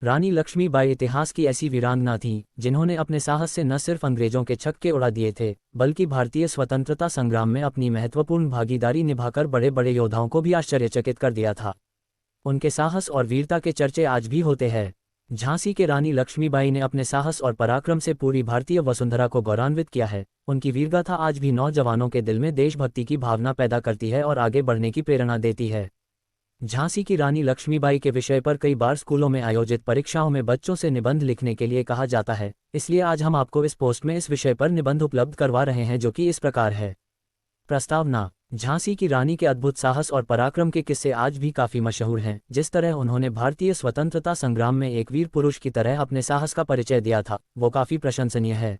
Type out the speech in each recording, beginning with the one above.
रानी लक्ष्मीबाई इतिहास की ऐसी वीरांगना थीं जिन्होंने अपने साहस से न सिर्फ अंग्रेजों के छक्के उड़ा दिए थे, बल्कि भारतीय स्वतंत्रता संग्राम में अपनी महत्वपूर्ण भागीदारी निभाकर बड़े बड़े योद्धाओं को भी आश्चर्यचकित कर दिया था। उनके साहस और वीरता के चर्चे आज भी होते हैं। झांसी के रानी लक्ष्मीबाई ने अपने साहस और पराक्रम से पूरी भारतीय वसुंधरा को गौरवान्वित किया है। उनकी वीरगाथा आज भी नौजवानों के दिल में देशभक्ति की भावना पैदा करती है और आगे बढ़ने की प्रेरणा देती है। झांसी की रानी लक्ष्मीबाई के विषय पर कई बार स्कूलों में आयोजित परीक्षाओं में बच्चों से निबंध लिखने के लिए कहा जाता है, इसलिए आज हम आपको इस पोस्ट में इस विषय पर निबंध उपलब्ध करवा रहे हैं, जो कि इस प्रकार है। प्रस्तावना: झांसी की रानी के अद्भुत साहस और पराक्रम के किस्से आज भी काफी मशहूर हैं। जिस तरह उन्होंने भारतीय स्वतंत्रता संग्राम में एक वीर पुरुष की तरह अपने साहस का परिचय दिया था, वो काफी प्रशंसनीय है।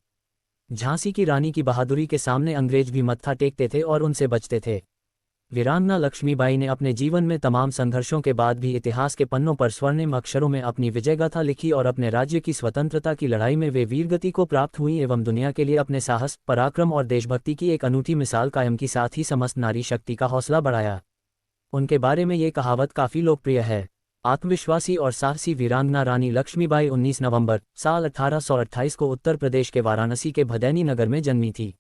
झांसी की रानी की बहादुरी के सामने अंग्रेज भी मत्था टेकते थे और उनसे बचते थे। वीरांगना लक्ष्मीबाई ने अपने जीवन में तमाम संघर्षों के बाद भी इतिहास के पन्नों पर स्वर्णिम अक्षरों में अपनी विजयगाथा लिखी और अपने राज्य की स्वतंत्रता की लड़ाई में वे वीरगति को प्राप्त हुई एवं दुनिया के लिए अपने साहस, पराक्रम और देशभक्ति की एक अनूठी मिसाल कायम की, साथ ही समस्त नारी शक्ति का हौसला बढ़ाया। उनके बारे में ये कहावत काफ़ी लोकप्रिय है। आत्मविश्वासी और साहसी वीरांगना रानी लक्ष्मीबाई 19 नवंबर साल 1828 को उत्तर प्रदेश के वाराणसी के भदैनी नगर में जन्मी थी।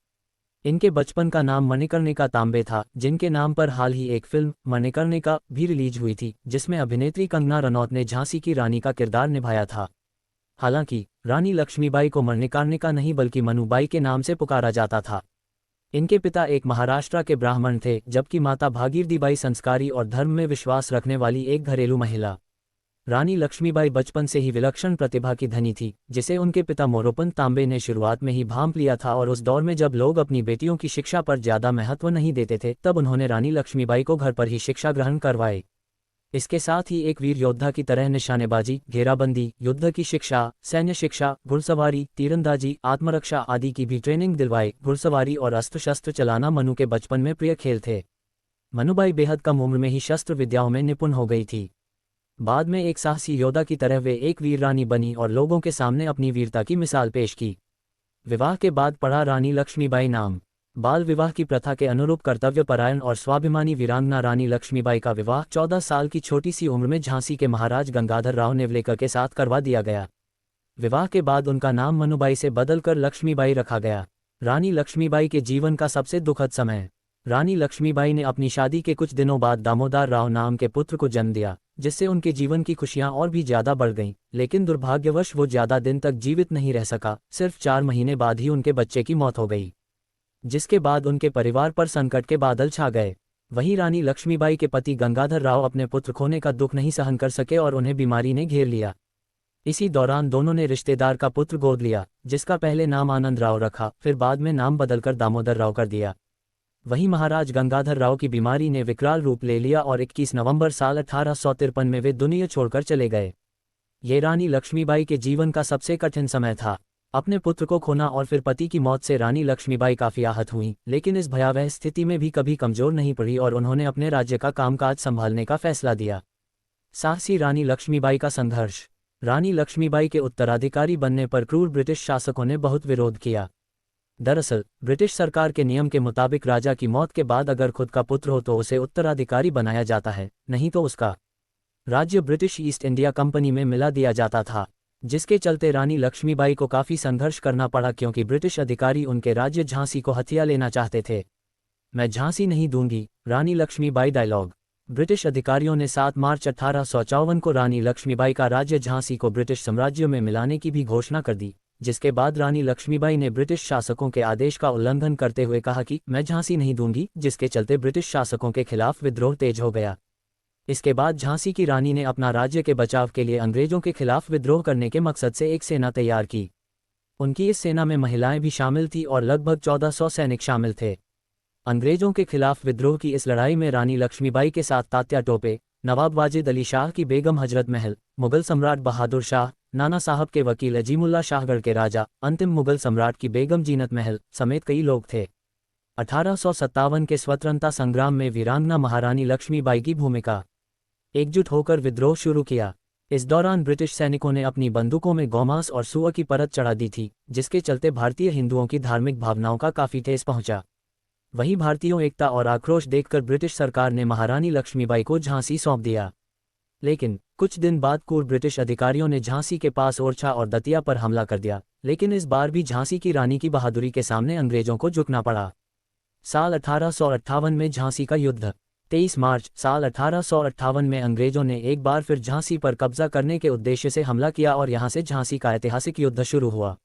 इनके बचपन का नाम मणिकर्णिका तांबे था, जिनके नाम पर हाल ही एक फिल्म मणिकर्णिका भी रिलीज हुई थी, जिसमें अभिनेत्री कंगना रनौत ने झांसी की रानी का किरदार निभाया था। हालांकि रानी लक्ष्मीबाई को मणिकर्णिका नहीं बल्कि मनुबाई के नाम से पुकारा जाता था। इनके पिता एक महाराष्ट्र के ब्राह्मण थे, जबकि माता भागीरथीबाई संस्कारी और धर्म में विश्वास रखने वाली एक घरेलू महिला। रानी लक्ष्मीबाई बचपन से ही विलक्षण प्रतिभा की धनी थी, जिसे उनके पिता मोरोपंत तांबे ने शुरुआत में ही भांप लिया था, और उस दौर में जब लोग अपनी बेटियों की शिक्षा पर ज्यादा महत्व नहीं देते थे, तब उन्होंने रानी लक्ष्मीबाई को घर पर ही शिक्षा ग्रहण करवाई। इसके साथ ही एक वीर योद्धा की तरह निशानेबाजी, घेराबंदी, युद्ध की शिक्षा, सैन्य शिक्षा, घुड़सवारी, तीरंदाजी, आत्मरक्षा आदि की भी ट्रेनिंग दिलवाई। घुड़सवारी और अस्त्र शस्त्र चलाना मनु के बचपन में प्रिय खेल थे। मनुबाई बेहद कम उम्र में ही शस्त्र विद्याओं में निपुण हो गई थी। बाद में एक साहसी योद्धा की तरह वे एक वीर रानी बनी और लोगों के सामने अपनी वीरता की मिसाल पेश की। विवाह के बाद पड़ा रानी लक्ष्मीबाई नाम। बाल विवाह की प्रथा के अनुरूप कर्तव्यपरायण और स्वाभिमानी वीरांगना रानी लक्ष्मीबाई का विवाह 14 साल की छोटी सी उम्र में झांसी के महाराज गंगाधर राव नेवलेकर के साथ करवा दिया गया। विवाह के बाद उनका नाम मनुबाई से बदलकर लक्ष्मीबाई रखा गया। रानी लक्ष्मीबाई के जीवन का सबसे दुखद समय: रानी लक्ष्मीबाई ने अपनी शादी के कुछ दिनों बाद दामोदर राव नाम के पुत्र को जन्म दिया, जिससे उनके जीवन की खुशियां और भी ज्यादा बढ़ गईं। लेकिन दुर्भाग्यवश वो ज्यादा दिन तक जीवित नहीं रह सका। सिर्फ 4 महीने बाद ही उनके बच्चे की मौत हो गई, जिसके बाद उनके परिवार पर संकट के बादल छा गए। वहीं रानी लक्ष्मीबाई के पति गंगाधर राव अपने पुत्र खोने का दुख नहीं सहन कर सके और उन्हें बीमारी ने घेर लिया। इसी दौरान दोनों ने रिश्तेदार का पुत्र गोद लिया, जिसका पहले नाम आनंद राव रखा, फिर बाद में नाम बदलकर दामोदर राव कर दिया। वहीं महाराज गंगाधर राव की बीमारी ने विकराल रूप ले लिया और 21 नवंबर साल 1853 में वे दुनिया छोड़कर चले गए। ये रानी लक्ष्मीबाई के जीवन का सबसे कठिन समय था। अपने पुत्र को खोना और फिर पति की मौत से रानी लक्ष्मीबाई काफी आहत हुईं, लेकिन इस भयावह स्थिति में भी कभी कमजोर नहीं पड़ी और उन्होंने अपने राज्य का कामकाज संभालने का फैसला दिया। साहसी रानी लक्ष्मीबाई का संघर्ष: रानी लक्ष्मीबाई के उत्तराधिकारी बनने पर क्रूर ब्रिटिश शासकों ने बहुत विरोध किया। दरअसल ब्रिटिश सरकार के नियम के मुताबिक राजा की मौत के बाद अगर खुद का पुत्र हो तो उसे उत्तराधिकारी बनाया जाता है, नहीं तो उसका राज्य ब्रिटिश ईस्ट इंडिया कंपनी में मिला दिया जाता था, जिसके चलते रानी लक्ष्मीबाई को काफी संघर्ष करना पड़ा, क्योंकि ब्रिटिश अधिकारी उनके राज्य झांसी को हथिया लेना चाहते थे। मैं झांसी नहीं दूंगी, रानी लक्ष्मीबाई डायलॉग। ब्रिटिश अधिकारियों ने 7 मार्च 1854 को रानी लक्ष्मीबाई का राज्य झांसी को ब्रिटिश साम्राज्य में मिलाने की भी घोषणा कर दी, जिसके बाद रानी लक्ष्मीबाई ने ब्रिटिश शासकों के आदेश का उल्लंघन करते हुए कहा कि मैं झांसी नहीं दूंगी, जिसके चलते ब्रिटिश शासकों के खिलाफ विद्रोह तेज हो गया। इसके बाद झांसी की रानी ने अपना राज्य के बचाव के लिए अंग्रेजों के खिलाफ विद्रोह करने के मकसद से एक सेना तैयार की। उनकी इस सेना में महिलाएं भी शामिल थीं और लगभग 1400 सैनिक शामिल थे। अंग्रेजों के खिलाफ विद्रोह की इस लड़ाई में रानी लक्ष्मीबाई के साथ तात्या टोपे, नवाब वाजिद अली शाह की बेगम हजरत महल, मुगल सम्राट बहादुर शाह, नाना साहब के वकील अजीमुल्ला शाहगढ़ के राजा, अंतिम मुगल सम्राट की बेगम जीनत महल समेत कई लोग थे। 1857 के स्वतंत्रता संग्राम में वीरांगना महारानी लक्ष्मीबाई की भूमिका: एकजुट होकर विद्रोह शुरू किया। इस दौरान ब्रिटिश सैनिकों ने अपनी बंदूकों में गौमांस और सुअर की परत चढ़ा दी थी, जिसके चलते भारतीय हिंदुओं की धार्मिक भावनाओं का काफी ठेस पहुंचा। वहीं भारतीयों एकता और आक्रोश देखकर ब्रिटिश सरकार ने महारानी लक्ष्मीबाई को झांसी सौंप दिया। लेकिन कुछ दिन बाद क्रूर ब्रिटिश अधिकारियों ने झांसी के पास ओरछा और दतिया पर हमला कर दिया, लेकिन इस बार भी झांसी की रानी की बहादुरी के सामने अंग्रेजों को झुकना पड़ा। साल 1858 में झांसी का युद्ध। 23 मार्च साल 1858 में अंग्रेजों ने एक बार फिर झांसी पर कब्जा करने के उद्देश्य से हमला किया और यहां से झांसी का ऐतिहासिक युद्ध शुरू हुआ,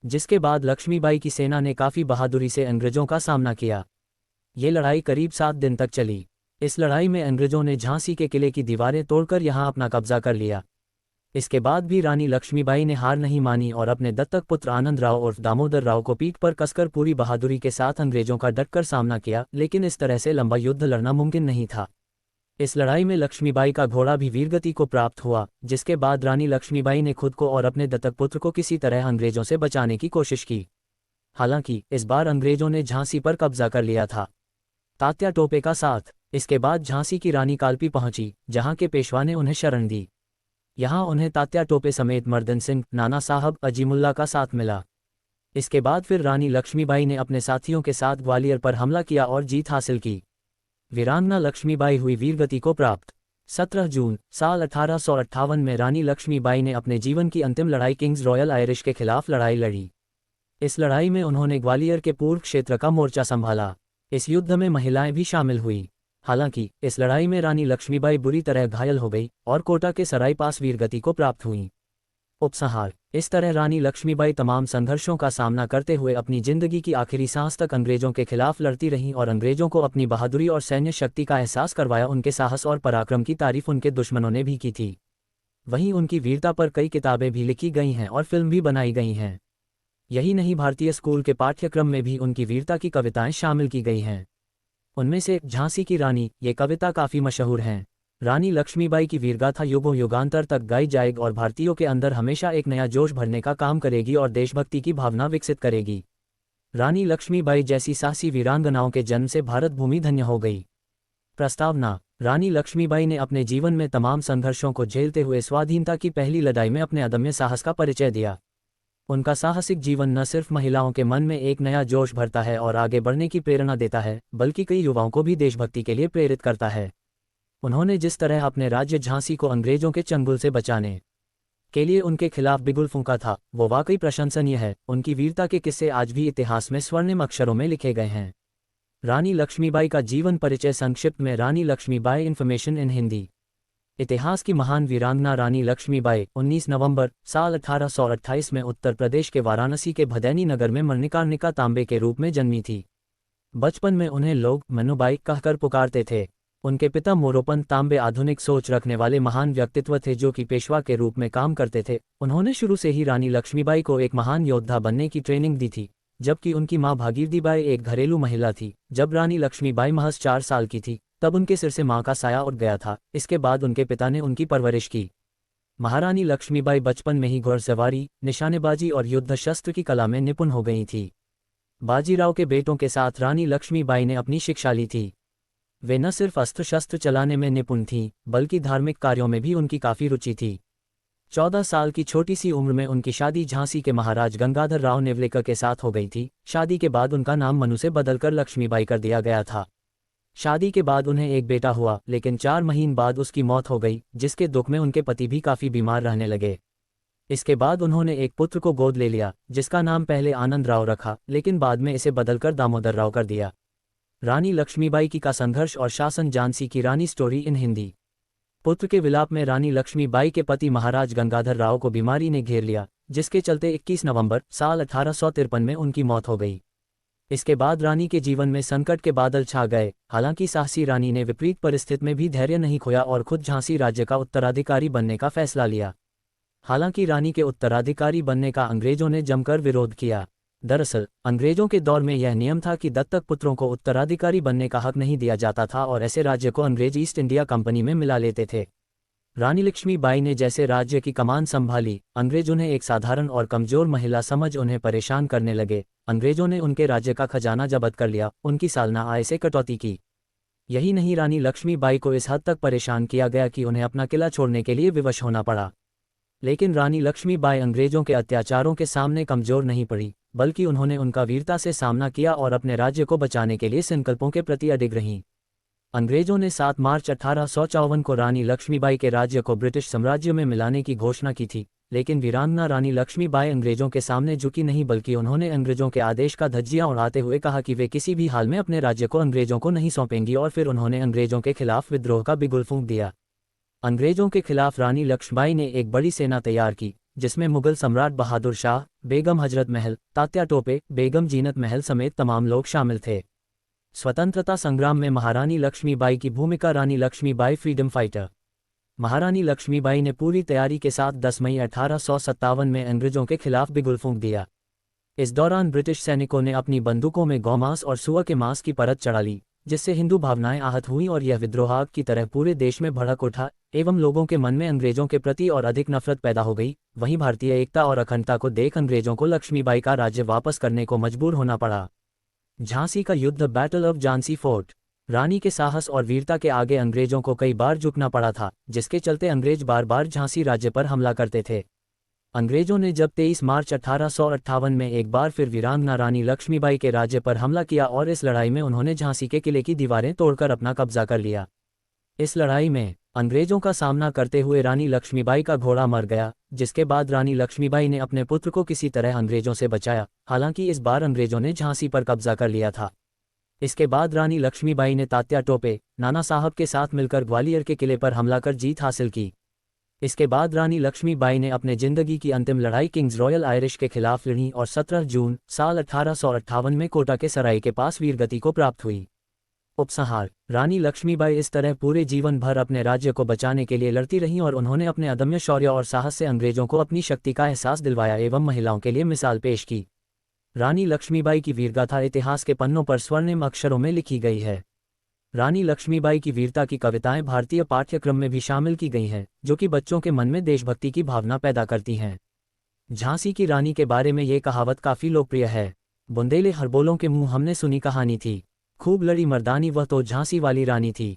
जिसके बाद लक्ष्मीबाई की सेना ने काफ़ी बहादुरी से अंग्रेजों का सामना किया। ये लड़ाई करीब 7 दिन तक चली। इस लड़ाई में अंग्रेजों ने झांसी के किले की दीवारें तोड़कर यहां अपना कब्जा कर लिया। इसके बाद भी रानी लक्ष्मीबाई ने हार नहीं मानी और अपने दत्तक पुत्र आनंद राव उर्फ दामोदर राव को पीठ पर कसकर पूरी बहादुरी के साथ अंग्रेजों का डटकर सामना किया, लेकिन इस तरह से लंबा युद्ध लड़ना मुमकिन नहीं था। इस लड़ाई में लक्ष्मीबाई का घोड़ा भी वीरगति को प्राप्त हुआ, जिसके बाद रानी लक्ष्मीबाई ने खुद को और अपने दत्तक पुत्र को किसी तरह अंग्रेजों से बचाने की कोशिश की। हालांकि इस बार अंग्रेजों ने झांसी पर कब्जा कर लिया था, तात्या टोपे का साथ। इसके बाद झांसी की रानी कालपी पहुंची, जहां के पेशवा ने उन्हें शरण दी। यहां उन्हें तात्या टोपे समेत मर्दन सिंह, नाना साहब, अजीमुल्ला का साथ मिला। इसके बाद फिर रानी लक्ष्मीबाई ने अपने साथियों के साथ ग्वालियर पर हमला किया और जीत हासिल की। वीरांगना लक्ष्मीबाई हुई वीरगति को प्राप्त। 17 जून साल 1858 में रानी लक्ष्मीबाई ने अपने जीवन की अंतिम लड़ाई किंग्स रॉयल आयरिश के खिलाफ लड़ाई लड़ी। इस लड़ाई में उन्होंने ग्वालियर के पूर्व क्षेत्र का मोर्चा संभाला। इस युद्ध में महिलाएं भी शामिल हुई। हालांकि इस लड़ाई में रानी लक्ष्मीबाई बुरी तरह घायल हो गई और कोटा के सराय पास वीरगति को प्राप्त हुई। उपसंहार। इस तरह रानी लक्ष्मीबाई तमाम संघर्षों का सामना करते हुए अपनी जिंदगी की आखिरी सांस तक अंग्रेजों के खिलाफ लड़ती रहीं और अंग्रेजों को अपनी बहादुरी और सैन्य शक्ति का एहसास करवाया। उनके साहस और पराक्रम की तारीफ उनके दुश्मनों ने भी की थी। वहीं उनकी वीरता पर कई किताबें भी लिखी गई हैं और फिल्म भी बनाई गई हैं। यही नहीं, भारतीय स्कूल के पाठ्यक्रम में भी उनकी वीरता की कविताएं शामिल की गई हैं। उनमें से झांसी की रानी ये कविता काफ़ी मशहूर हैं। रानी लक्ष्मीबाई की वीरगाथा युगों युगांतर तक गाई जाएगी और भारतीयों के अंदर हमेशा एक नया जोश भरने का काम करेगी और देशभक्ति की भावना विकसित करेगी। रानी लक्ष्मीबाई जैसी साहसी वीरांगनाओं के जन्म से भारत भूमि धन्य हो गई। प्रस्तावना। रानी लक्ष्मीबाई ने अपने जीवन में तमाम संघर्षों को झेलते हुए स्वाधीनता की पहली लड़ाई में अपने अदम्य साहस का परिचय दिया। उनका साहसिक जीवन न सिर्फ महिलाओं के मन में एक नया जोश भरता है और आगे बढ़ने की प्रेरणा देता है, बल्कि कई युवाओं को भी देशभक्ति के लिए प्रेरित करता है। उन्होंने जिस तरह अपने राज्य झांसी को अंग्रेजों के चंगुल से बचाने के लिए उनके खिलाफ बिगुल फूंका था, वो वाकई प्रशंसनीय है। उनकी वीरता के किस्से आज भी इतिहास में स्वर्णिम अक्षरों में लिखे गए हैं। रानी लक्ष्मीबाई का जीवन परिचय संक्षिप्त में। रानी लक्ष्मीबाई इन्फॉर्मेशन इन हिंदी। इतिहास की महान वीरांगना रानी लक्ष्मीबाई 19 नवंबर साल 1828 में उत्तर प्रदेश के वाराणसी के भदैनी नगर में मणिकर्णिका तांबे के रूप में जन्मी थी। बचपन में उन्हें लोग मनुबाई कहकर पुकारते थे। उनके पिता मोरोपंत तांबे आधुनिक सोच रखने वाले महान व्यक्तित्व थे जो कि पेशवा के रूप में काम करते थे। उन्होंने शुरू से ही रानी लक्ष्मीबाई को एक महान योद्धा बनने की ट्रेनिंग दी थी, जबकि उनकी मां भागीरथीबाई एक घरेलू महिला थी। जब रानी लक्ष्मीबाई महज 4 साल की थी, तब उनके सिर से मां का साया उठ गया था। इसके बाद उनके पिता ने उनकी परवरिश की। महारानी लक्ष्मीबाई बचपन में ही घुड़सवारी, निशानेबाजी और युद्ध शस्त्र की कला में निपुण हो गई थी। बाजीराव के बेटों के साथ रानी लक्ष्मीबाई ने अपनी शिक्षा ली थी। वे न सिर्फ अस्त्र शस्त्र चलाने में निपुण थीं, बल्कि धार्मिक कार्यों में भी उनकी काफ़ी रुचि थी। 14 साल की छोटी सी उम्र में उनकी शादी झांसी के महाराज गंगाधर राव नेवलेकर के साथ हो गई थी। शादी के बाद उनका नाम मनु से बदलकर लक्ष्मीबाई कर दिया गया था। शादी के बाद उन्हें एक बेटा हुआ, लेकिन 4 महीने बाद उसकी मौत हो गई, जिसके दुख में उनके पति भी काफ़ी बीमार रहने लगे। इसके बाद उन्होंने एक पुत्र को गोद ले लिया, जिसका नाम पहले आनंद राव रखा, लेकिन बाद में इसे बदलकर दामोदर राव कर दिया। रानी लक्ष्मीबाई की का संघर्ष और शासन। झांसी की रानी स्टोरी इन हिंदी। पुत्र के विलाप में रानी लक्ष्मीबाई के पति महाराज गंगाधर राव को बीमारी ने घेर लिया, जिसके चलते 21 नवंबर साल 1853 में उनकी मौत हो गई। इसके बाद रानी के जीवन में संकट के बादल छा गए। हालांकि साहसी रानी ने विपरीत परिस्थिति में भी धैर्य नहीं खोया और खुद झांसी राज्य का उत्तराधिकारी बनने का फैसला लिया। हालांकि रानी के उत्तराधिकारी बनने का अंग्रेजों ने जमकर विरोध किया। दरअसल अंग्रेजों के दौर में यह नियम था कि दत्तक पुत्रों को उत्तराधिकारी बनने का हक नहीं दिया जाता था और ऐसे राज्य को अंग्रेज ईस्ट इंडिया कंपनी में मिला लेते थे। रानी लक्ष्मीबाई ने जैसे राज्य की कमान संभाली, अंग्रेज उन्हें एक साधारण और कमजोर महिला समझ उन्हें परेशान करने लगे। अंग्रेजों ने उनके राज्य का खजाना जब्त कर लिया, उनकी सालाना आय से कटौती की। यही नहीं, रानी लक्ष्मीबाई को इस हद तक परेशान किया गया कि उन्हें अपना किला छोड़ने के लिए विवश होना पड़ा। लेकिन रानी लक्ष्मीबाई अंग्रेजों के अत्याचारों के सामने कमजोर नहीं पड़ी, बल्कि उन्होंने उनका वीरता से सामना किया और अपने राज्य को बचाने के लिए संकल्पों के प्रति अडिग रहीं। अंग्रेजों ने 7 मार्च 1854 को रानी लक्ष्मीबाई के राज्य को ब्रिटिश साम्राज्य में मिलाने की घोषणा की थी, लेकिन वीरांगना रानी लक्ष्मीबाई अंग्रेजों के सामने झुकी नहीं, बल्कि उन्होंने अंग्रेजों के आदेश का धज्जियां उड़ाते हुए कहा कि वे किसी भी हाल में अपने राज्य को अंग्रेजों को नहीं सौंपेंगी, और फिर उन्होंने अंग्रेजों के खिलाफ विद्रोह का बिगुल फूंक दिया। अंग्रेजों के खिलाफ रानी लक्ष्मीबाई ने एक बड़ी सेना तैयार की, जिसमें मुगल सम्राट बहादुर शाह, बेगम हजरत महल, तात्या टोपे, बेगम जीनत महल समेत तमाम लोग शामिल थे। स्वतंत्रता संग्राम में महारानी लक्ष्मीबाई की भूमिका। रानी लक्ष्मीबाई फ्रीडम फाइटर। महारानी लक्ष्मीबाई ने पूरी तैयारी के साथ 10 मई 1857 में अंग्रेजों के खिलाफ बिगुल फूंक दिया। इस दौरान ब्रिटिश सैनिकों ने अपनी बंदूकों में गौमांस और सुअर के मांस की परत चढ़ा ली, जिससे हिंदू भावनाएं आहत हुईं और यह विद्रोह आग की तरह पूरे देश में भड़क उठा एवं लोगों के मन में अंग्रेजों के प्रति और अधिक नफरत पैदा हो गई। वहीं भारतीय एकता और अखंडता को देख अंग्रेजों को लक्ष्मीबाई का राज्य वापस करने को मजबूर होना पड़ा। झांसी का युद्ध, बैटल ऑफ झांसी फोर्ट। रानी के साहस और वीरता के आगे अंग्रेजों को कई बार झुकना पड़ा था, जिसके चलते अंग्रेज बार बार झांसी राज्य पर हमला करते थे। अंग्रेजों ने जब 23 मार्च 1858 में एक बार फिर वीरांगना रानी लक्ष्मीबाई के राज्य पर हमला किया और इस लड़ाई में उन्होंने झांसी के किले की दीवारें तोड़कर अपना कब्जा कर लिया। इस लड़ाई में अंग्रेजों का सामना करते हुए रानी लक्ष्मीबाई का घोड़ा मर गया, जिसके बाद रानी लक्ष्मीबाई ने अपने पुत्र को किसी तरह अंग्रेजों से बचाया। हालांकि इस बार अंग्रेजों ने झांसी पर कब्जा कर लिया था। इसके बाद रानी लक्ष्मीबाई ने तात्या टोपे, नाना साहब के साथ मिलकर ग्वालियर के किले पर हमला कर जीत हासिल की। इसके बाद रानी लक्ष्मीबाई ने अपने जिंदगी की अंतिम लड़ाई किंग्स रॉयल आयरिश के खिलाफ लड़ी और 17 जून साल 1858 में कोटा के सराय के पास वीरगति को प्राप्त हुई। उपसंहार। रानी लक्ष्मीबाई इस तरह पूरे जीवन भर अपने राज्य को बचाने के लिए लड़ती रहीं और उन्होंने अपने अदम्य शौर्य और साहस से अंग्रेजों को अपनी शक्ति का एहसास दिलवाया एवं महिलाओं के लिए मिसाल पेश की। रानी लक्ष्मीबाई की वीरगाथा इतिहास के पन्नों पर स्वर्णिम अक्षरों में लिखी गई है। रानी लक्ष्मीबाई की वीरता की कविताएं भारतीय पाठ्यक्रम में भी शामिल की गई हैं, जो कि बच्चों के मन में देशभक्ति की भावना पैदा करती हैं। झांसी की रानी के बारे में ये कहावत काफ़ी लोकप्रिय है। बुंदेले हरबोलों के मुंह हमने सुनी कहानी थी, खूब लड़ी मर्दानी वह तो झांसी वाली रानी थी।